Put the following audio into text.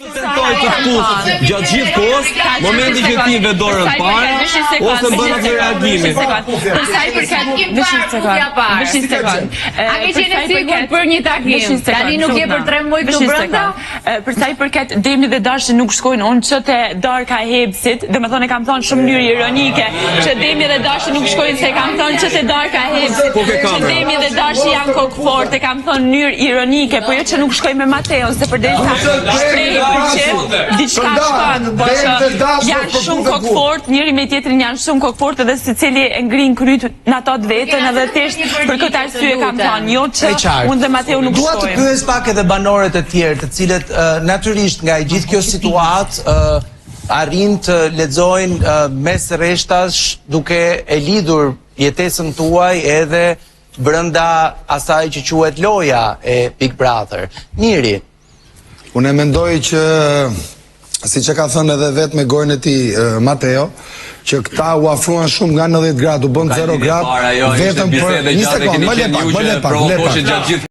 Tentoj të këtu gjatë gjithë kohës, momenti që ti ve dorën parë, ose bën atë reagimin. Për sa i përket vëshin sekond. A ke qenë sigurt për një takim? Tani nuk je për 3 muaj këtu brenda? Për sa i përket Demi dhe Dashi nuk shkojnë, unë që te Darka Hebsit, domethënë kam thënë shumë mënyrë ironike, që Demi dhe Dashi nuk shkojnë se kam thënë që te Darka Hebsit, që Demi dhe Dashi janë kokë forte, kam thënë mënyrë ironike, po jo që nuk shkojnë me Mateon, se përderisa shpreh diçka shkon, po që janë shumë kokë fort, njëri me tjetrin janë shumë kokë fort dhe secili e ngrin kryt në ato vetën edhe thjesht për këtë arsye kam thënë, jo që unë dhe Mateu nuk shkojmë. Dua të pyes pak edhe banorët e tjerë, të cilët natyrisht nga gjithë kjo situatë arrin të lexojnë mes rreshtash duke e lidhur jetesën tuaj edhe brenda asaj që quhet loja e Big Brother. Miri. Unë e mendoj që, si që ka thënë edhe vetë me gojnë e ti Mateo, që këta u afruan shumë nga 90 gradë, u bënd 0 gradë, vetëm për një sekundë, më le pak.